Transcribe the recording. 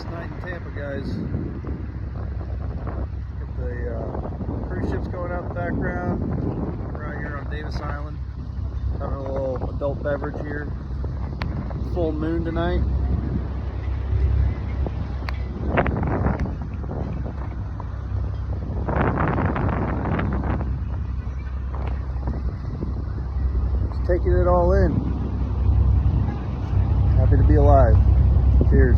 Last night in Tampa, guys. Got the cruise ships going out in the background. We're out here on Davis Island, having a little adult beverage here. Full moon tonight. Just taking it all in. Happy to be alive. Cheers.